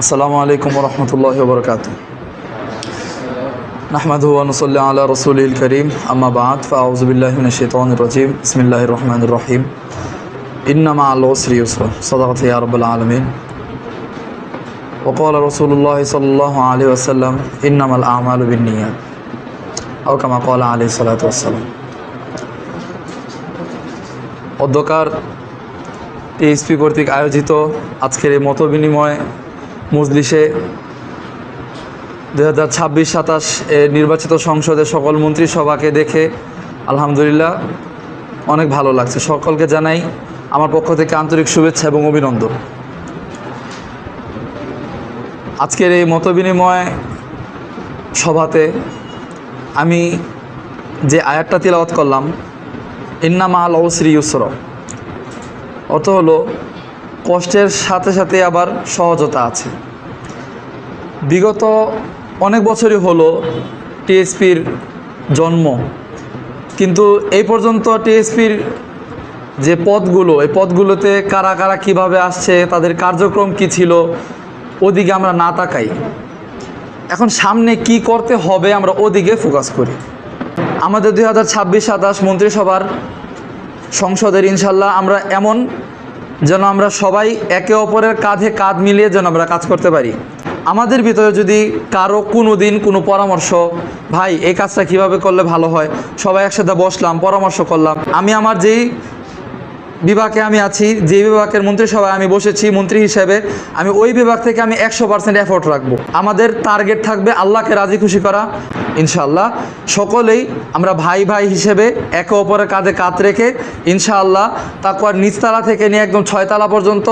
আসসালামু আলাইকুম ওয়া রাহমাতুল্লাহি ওয়া বারাকাতুহু। নাহমাদুহু ওয়া নুসাল্লি আলা রাসূলিল কারীম, আম্মা বা'দ, ফাআউযু বিল্লাহি মিনাশ শাইতানির রাজীম। বিসমিল্লাহির রহমানির রহিম। ইন্না মা'আল উসরি ইউসরা। সাদাকাতা ইয়া রাব্বাল আলামিন। ওয়া ক্বালা রাসূলুল্লাহ সাল্লাল্লাহু আলাইহি ওয়াসাল্লাম, ইন্নামাল আ'মালু বিন্নিয়াত। আও কামা ক্বালা আলাইহিস সালাতু ওয়াসসালাম। অধ্যকার টিএসপি কর্তৃক আয়োজিত আজকের এই মতবিনিময় মজলিসে 2026-27 নির্বাচিত সংসদের সকল মন্ত্রিসভাকে দেখে আলহামদুলিল্লাহ অনেক ভালো লাগছে। সকলকে জানাই আমার পক্ষ থেকে আন্তরিক শুভেচ্ছা এবং অভিনন্দন। আজকের এই মতবিনিময় সভাতে আমি যে আয়াতটা তিলাওয়াত করলাম, ইন্না মা'আল উসরি ইউসরা, অর্থ হলো কষ্টের সাথে সাথে আবার সহজতা আছে। বিগত অনেক বছরই হলো টিএসপির জন্ম, কিন্তু এই পর্যন্ত টিএসপির যে পদগুলো, এই পদগুলোতে কারা কারা কীভাবে আসছে, তাদের কার্যক্রম কি ছিল, ওদিকে আমরা না তাকাই। এখন সামনে কি করতে হবে আমরা ওদিকে ফোকাস করি। আমাদের 2026-27 মন্ত্রিসভার সংসদের ইনশাল্লাহ আমরা এমন যেন আমরা সবাই একে অপরের কাঁধে কাঁধ মিলিয়ে যেন আমরা কাজ করতে পারি। আমাদের ভিতরে যদি কারো কোনো দিন কোনো পরামর্শ, ভাই এই কাজটা কিভাবে করলে ভালো হয়, সবাই একসাথে বসলাম, পরামর্শ করলাম। আমি আমার যেই বিভাগে আমি আছি, যে বিভাগের মন্ত্রিসভায় আমি বসেছি মন্ত্রী হিসেবে, আমি ওই বিভাগ থেকে আমি 100% এফোর্ট রাখবো। আমাদের টার্গেট থাকবে আল্লাহকে রাজি খুশি করা। ইনশাআল্লাহ সকলেই আমরা ভাই ভাই হিসেবে একে অপরের কাঁধে কাঁধ রেখে ইনশাআল্লাহ তাকওয়ার নিচতলা থেকে নিয়ে একদম 6 তালা পর্যন্ত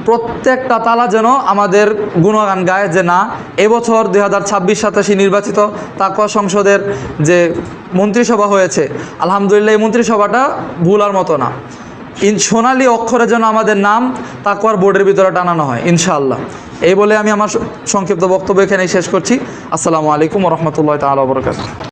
প্রত্যেকটা তালা যেন আমাদের গুণগান গায় যে না, এবছর 2026-27 নির্বাচিত তাকওয়া সংসদের যে মন্ত্রিসভা হয়েছে, আলহামদুলিল্লাহ এই মন্ত্রিসভাটা ভুলার মতো না। সোনালি অক্ষরে যেন আমাদের নাম তাকওয়ার বোর্ডের ভিতরে টানানো হয় ইনশাআল্লাহ। এই বলে আমি আমার সংক্ষিপ্ত বক্তব্য এখানেই শেষ করছি। আসসালামু আলাইকুম ওয়া রাহমাতুল্লাহি তাআলা ওয়া বারাকাতুহু।